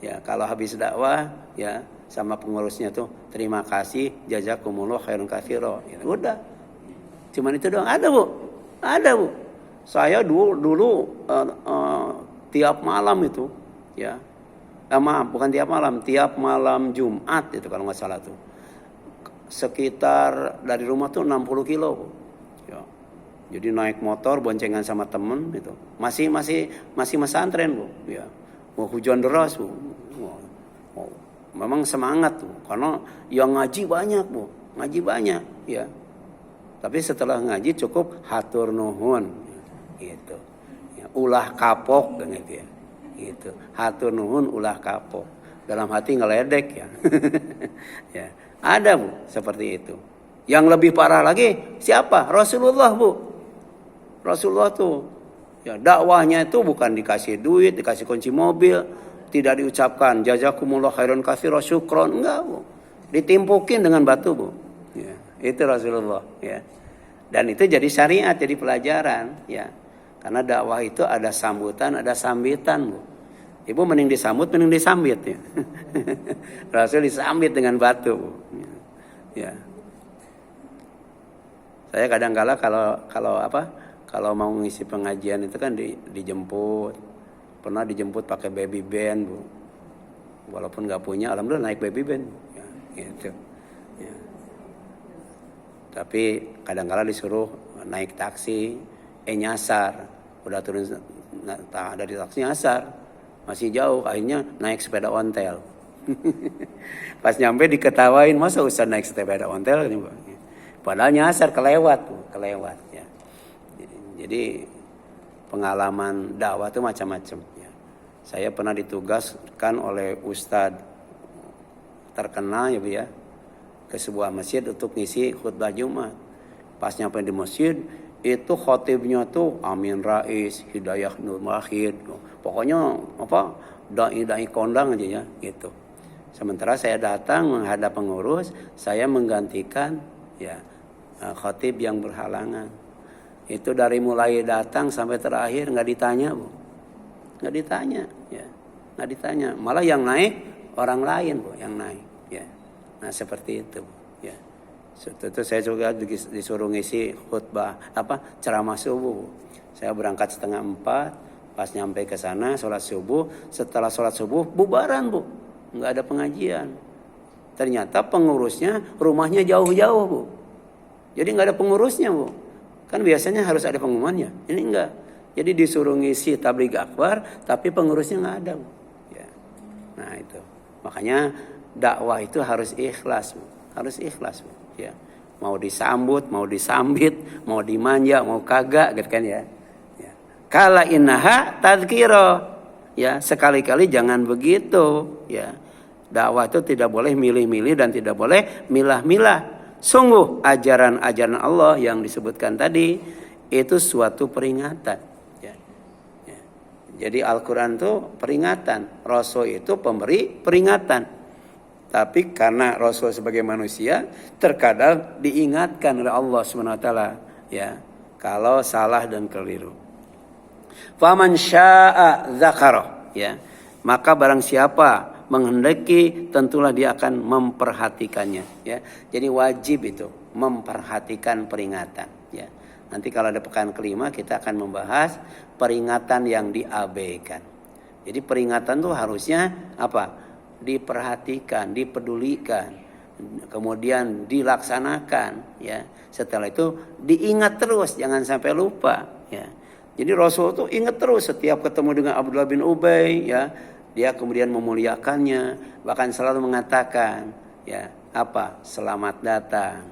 Ya, kalau habis dakwah ya sama pengurusnya tuh terima kasih jazakumullah khairan katsira. Ya, udah. Cuman itu doang. Ada, Bu. Ada, Bu. Saya dulu tiap malam itu, ya, maaf bukan tiap malam Jumat itu kalau nggak salah tuh, sekitar dari rumah tuh 60 kilo, ya. Jadi naik motor boncengan sama temen itu, masih pesantren, Bu, ya, mau hujan deras, Bu, memang semangat tuh, karena yang ngaji banyak, Bu, ngaji banyak, ya, tapi setelah ngaji cukup hatur nuhun. Gitu. Ya, ulah kapok kan gitu ya. Gitu. Hatur nuhun ulah kapok. Dalam hati ngeledek ya. Ya, ada, Bu, seperti itu. Yang lebih parah lagi siapa? Rasulullah, Bu. Rasulullah tuh ya dakwahnya itu bukan dikasih duit, dikasih kunci mobil, tidak diucapkan jazakumullah khairan katsira syukron, enggak, Bu. Ditimpukin dengan batu, Bu. Ya, itu Rasulullah ya. Dan itu jadi syariat, jadi pelajaran, ya. Karena dakwah itu ada sambutan, ada sambitan, Bu. Ibu mending disambut, mending disambit, ya. Rasul disambit dengan batu, Bu. Ya. Saya kadang-kala kalau mau ngisi pengajian itu kan dijemput. Pernah dijemput pakai baby band, Bu. Walaupun nggak punya, alhamdulillah naik baby band, ya, gitu. Ya. Tapi kadang-kala disuruh naik taksi, nyasar, udah turun ada di taksi nyasar, masih jauh, akhirnya naik sepeda ontel. Pas nyampe diketawain, masa usah naik sepeda ontel, padahal nyasar kelewat, ya. Jadi pengalaman dakwah itu macam-macam. Ya. Saya pernah ditugaskan oleh ustadz terkenal, ya Bu ya, ke sebuah masjid untuk ngisi khutbah Jumat. Pas nyampe di masjid, itu khotibnya tuh Amin Rais, Hidayah Nur Wahid, pokoknya dai kondang aja, ya, gitu. Sementara saya datang menghadap pengurus, saya menggantikan, ya, khotib yang berhalangan. Itu dari mulai datang sampai terakhir nggak ditanya, Bu, nggak ditanya, ya, nggak ditanya. Malah yang naik orang lain, Bu, yang naik, ya. Nah seperti itu, Bu, ya. Itu saya juga disuruh ngisi khutbah ceramah subuh. Saya berangkat 3:30, pas nyampe ke sana sholat subuh. Setelah sholat subuh bubaran, Bu, nggak ada pengajian. Ternyata pengurusnya rumahnya jauh-jauh, Bu. Jadi nggak ada pengurusnya, Bu. Kan biasanya harus ada pengumumannya. Ini enggak. Jadi disuruh ngisi tabligh akbar, tapi pengurusnya nggak ada, Bu. Ya. Nah itu. Makanya dakwah itu harus ikhlas, Bu. Harus ikhlas, Bu. Ya, mau disambut, mau disambit, mau dimanja, mau kagak, gitu kan, ya. Ya. Kala innaha tadzkira, ya, sekali-kali jangan begitu, ya. Dakwah itu tidak boleh milih-milih dan tidak boleh milah-milah. Sungguh ajaran-ajaran Allah yang disebutkan tadi itu suatu peringatan, ya. Ya. Jadi Al-Quran itu peringatan, Rasul itu pemberi peringatan. Tapi karena Rasul sebagai manusia terkadang diingatkan oleh Allah SWT, ya, kalau salah dan keliru. Faman syaa dzakara, ya, maka barang siapa menghendaki tentulah dia akan memperhatikannya, ya. Jadi wajib itu memperhatikan peringatan, ya. Nanti kalau ada pekan kelima kita akan membahas peringatan yang diabaikan. Jadi peringatan tuh harusnya apa? Diperhatikan, dipedulikan, kemudian dilaksanakan, ya. Setelah itu diingat terus, jangan sampai lupa, ya. Jadi Rasul itu ingat terus setiap ketemu dengan Abdullah bin Ubay, ya, dia kemudian memuliakannya, bahkan selalu mengatakan, ya, selamat datang,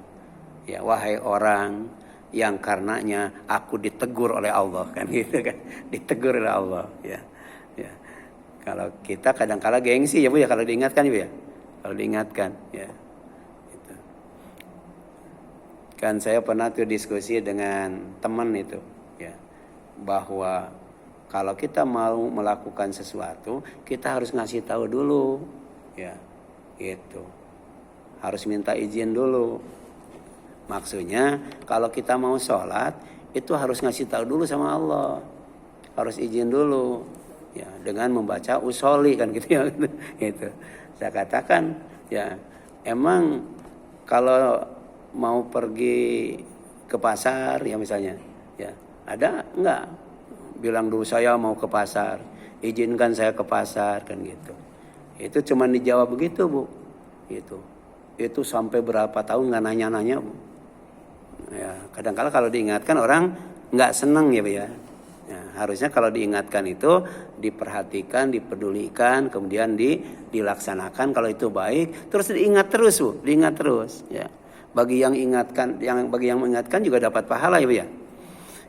ya, wahai orang yang karenanya aku ditegur oleh Allah, kan, gitu kan, ditegur oleh Allah, ya. Kalau kita kadang-kala gengsi, ya Bu, ya, kalau diingatkan, ya, kalau diingatkan, ya. Gitu. Kan saya pernah tuh diskusi dengan teman itu, ya, bahwa kalau kita mau melakukan sesuatu, kita harus ngasih tahu dulu, ya, gitu. Harus minta izin dulu. Maksudnya kalau kita mau sholat, itu harus ngasih tahu dulu sama Allah, harus izin dulu. Ya, dengan membaca usoli, kan, gitu, ya, gitu. Saya katakan, ya, emang kalau mau pergi ke pasar, ya, misalnya, ya, ada enggak bilang dulu saya mau ke pasar, izinkan saya ke pasar, kan, gitu. Itu cuma dijawab begitu, Bu, gitu. Itu sampai berapa tahun nggak nanya-nanya, Bu. Ya, kadang-kala kalau diingatkan orang nggak seneng, ya, Bu, ya. Ya, harusnya kalau diingatkan itu diperhatikan, dipedulikan, kemudian dilaksanakan kalau itu baik, terus diingat terus, Bu, diingat terus, ya. Bagi yang mengingatkan juga dapat pahala, ya, Bu, ya.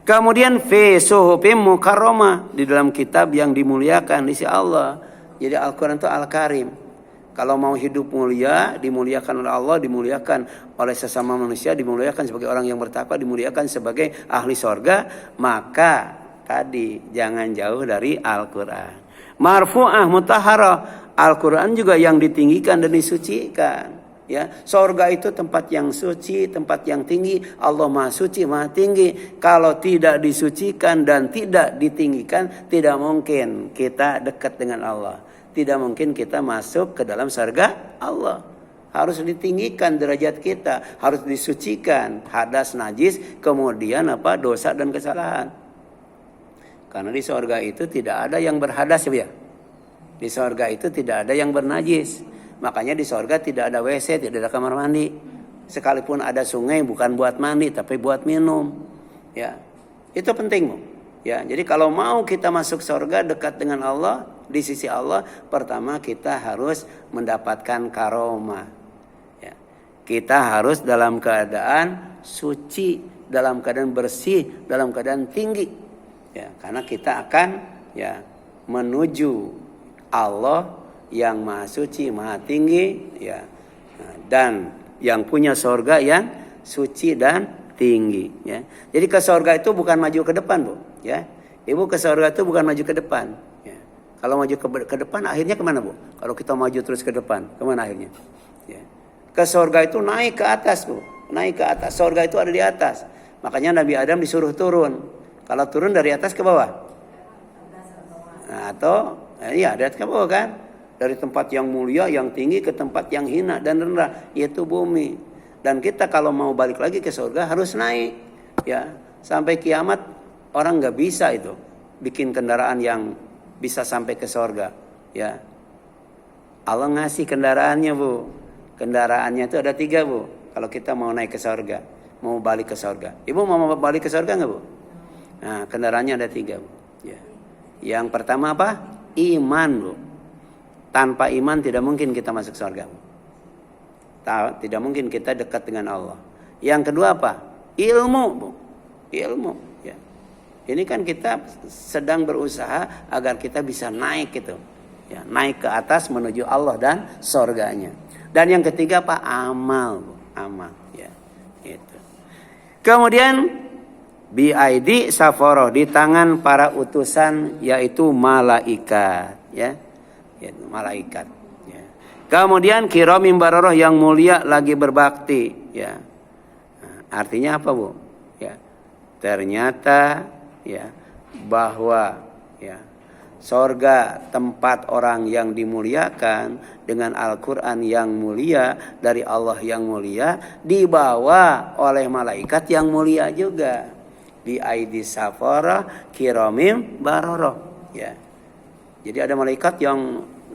Kemudian fi suhufim mukarramah, di dalam kitab yang dimuliakan di sisi Allah. Jadi Al-Qur'an itu Al-Karim. Kalau mau hidup mulia, dimuliakan oleh Allah, dimuliakan oleh sesama manusia, dimuliakan sebagai orang yang bertakwa, dimuliakan sebagai ahli sorga, maka tadi jangan jauh dari Al-Quran. Marfu'ah mutahharah, Al-Quran juga yang ditinggikan dan disucikan. Ya, surga itu tempat yang suci, tempat yang tinggi. Allah Maha Suci, Maha Tinggi. Kalau tidak disucikan dan tidak ditinggikan, tidak mungkin kita dekat dengan Allah. Tidak mungkin kita masuk ke dalam surga Allah. Harus ditinggikan derajat kita, harus disucikan hadas najis, kemudian dosa dan kesalahan. Karena di surga itu tidak ada yang berhadas ya. Di surga itu tidak ada yang bernajis. Makanya di surga tidak ada WC, tidak ada kamar mandi. Sekalipun ada sungai bukan buat mandi tapi buat minum. Ya. Itu penting, Bu. Ya, jadi kalau mau kita masuk surga dekat dengan Allah, di sisi Allah, pertama kita harus mendapatkan karomah. Ya. Kita harus dalam keadaan suci, dalam keadaan bersih, dalam keadaan tinggi. Ya, karena kita akan menuju Allah yang Maha Suci, Maha Tinggi, ya, dan yang punya surga yang suci dan tinggi. Ya. Jadi ke surga itu bukan maju ke depan, Bu. Ya, Ibu ke surga itu bukan maju ke depan. Ya. Kalau maju ke depan, akhirnya kemana, Bu? Kalau kita maju terus ke depan, kemana akhirnya? Ya. Ke surga itu naik ke atas, Bu. Naik ke atas. Surga itu ada di atas. Makanya Nabi Adam disuruh turun. Kalau turun dari atas ke bawah, nah, atau dari atas ke bawah kan? Dari tempat yang mulia, yang tinggi ke tempat yang hina dan rendah, yaitu bumi. Dan kita kalau mau balik lagi ke surga harus naik. Ya, sampai kiamat orang nggak bisa itu bikin kendaraan yang bisa sampai ke surga. Ya, Allah ngasih kendaraannya, Bu. Kendaraannya itu ada 3, Bu. Kalau kita mau naik ke surga, mau balik ke surga. Ibu mau balik ke surga nggak, Bu? Nah, kendaraannya ada 3, Bu. Ya. Yang pertama apa? Iman, Bu. Tanpa iman tidak mungkin kita masuk surga. Tidak mungkin kita dekat dengan Allah. Yang kedua apa? Ilmu, Bu. Ilmu. Ya. Ini kan kita sedang berusaha agar kita bisa naik gitu. Ya, naik ke atas menuju Allah dan surganya. Dan yang ketiga apa? Amal, Bu. Amal. Ya. Itu. Kemudian BID saforoh, di tangan para utusan yaitu malaikat. Ya. Malaikat. Ya. Kemudian kiramim baroroh, yang mulia lagi berbakti. Ya. Nah, artinya apa, Bu? Ya. Ternyata ya bahwa ya surga tempat orang yang dimuliakan dengan Al-Quran yang mulia dari Allah yang mulia, dibawa oleh malaikat yang mulia juga. Di aidi safara kiramim baroroh. Ya. Jadi ada malaikat yang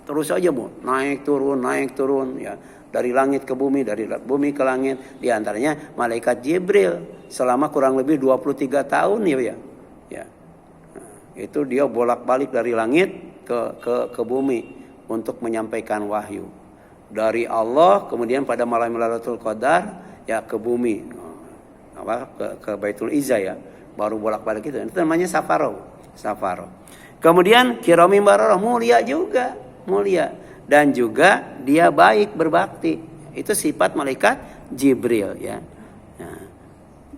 terus aja, Bu, naik turun ya, dari langit ke bumi, dari bumi ke langit. Di antaranya malaikat Jibril selama kurang lebih 23 tahun ya. Ya. Nah, itu dia bolak-balik dari langit ke bumi untuk menyampaikan wahyu. Dari Allah kemudian pada malam Lailatul Qadar ya ke bumi. Ke Baitul Izzah ya. Baru bolak-balik itu. Itu namanya safaro. Kemudian kiramim baroroh, mulia juga, mulia, dan juga dia baik berbakti. Itu sifat malaikat Jibril ya. Nah,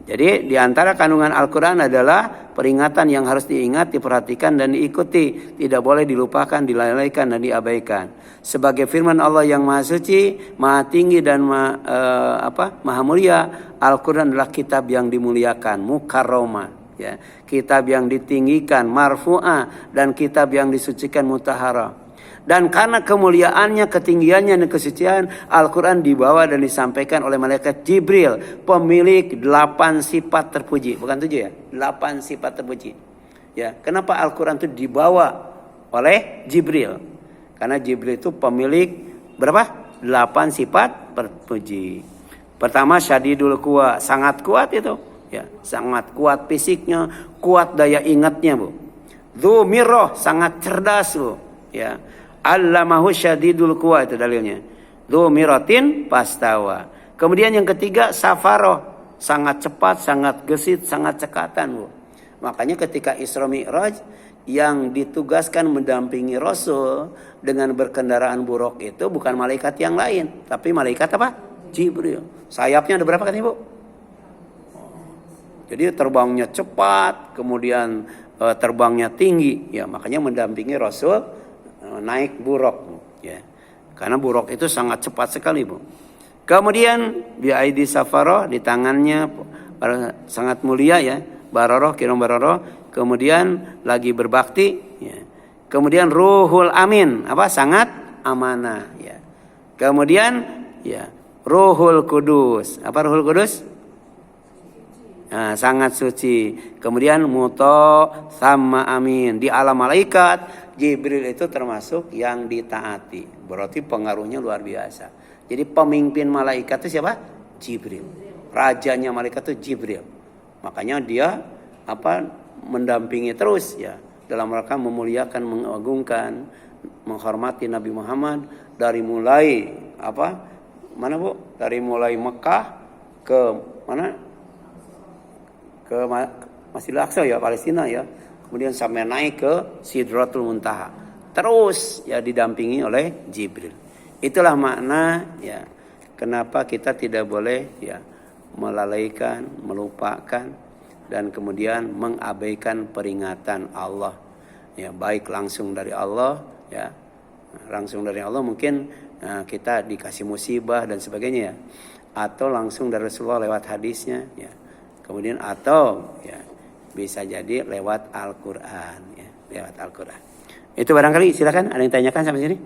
jadi di antara kandungan Al-Qur'an adalah peringatan yang harus diingat, diperhatikan dan diikuti, tidak boleh dilupakan, dilalaikan dan diabaikan. Sebagai firman Allah yang Maha Suci, Maha Tinggi dan Maha Mulia, Al-Qur'an adalah kitab yang dimuliakan, mukarramah. Ya, kitab yang ditinggikan, marfu'ah, dan kitab yang disucikan, mutahharah. Dan karena kemuliaannya, ketinggiannya dan kesucian, Al-Quran dibawa dan disampaikan oleh malaikat Jibril, pemilik 8 sifat terpuji. Bukan 7 ya, 8 sifat terpuji. Ya, kenapa Al-Quran itu dibawa oleh Jibril? Karena Jibril itu pemilik berapa? 8 sifat terpuji. Pertama, syadidul quwa, sangat kuat itu. Ya, sangat kuat fisiknya, kuat daya ingatnya, Bu. Dzu mirrah, sangat cerdas, Bu. Ya. Allamahu syadidul quwa, itu dalilnya. Dzu miratin pastawa. Kemudian yang ketiga, safaroh, sangat cepat, sangat gesit, sangat cekatan, Bu. Makanya ketika Isra Mi'raj yang ditugaskan mendampingi Rasul dengan berkendaraan buruk itu bukan malaikat yang lain, tapi malaikat apa? Jibril. Sayapnya ada berapa kan, Ibu? Jadi terbangnya cepat, kemudian terbangnya tinggi, ya makanya mendampingi Rasul naik buruk, ya. Karena buruk itu sangat cepat sekali, Bu. Kemudian bi aidi safaroh, di tangannya sangat mulia ya, baroroh, kirim baroroh. Kemudian lagi berbakti ya. Kemudian ruhul amin, apa? Sangat amanah ya. Kemudian ya, ruhul kudus. Apa ruhul kudus? Nah, sangat suci. Kemudian muto sama amin. Di alam malaikat, Jibril itu termasuk yang ditaati. Berarti pengaruhnya luar biasa. Jadi pemimpin malaikat itu siapa? Jibril. Rajanya malaikat itu Jibril. Makanya dia apa? Mendampingi terus ya, dalam rangka memuliakan, mengagungkan, menghormati Nabi Muhammad dari mulai apa? Mana Bu? Dari mulai Mekah ke mana? Ke Masjidil Aqsa ya, Palestina ya. Kemudian sampai naik ke Sidratul Muntaha. Terus ya didampingi oleh Jibril. Itulah makna ya, kenapa kita tidak boleh ya melalaikan, melupakan dan kemudian mengabaikan peringatan Allah. Ya, baik langsung dari Allah ya. Langsung dari Allah mungkin kita dikasih musibah dan sebagainya ya. Atau langsung dari Rasulullah lewat hadisnya ya. Kemudian atau ya bisa jadi lewat Al-Qur'an ya, lewat Al-Qur'an. Itu barangkali silakan ada yang tanyakan sampai sini.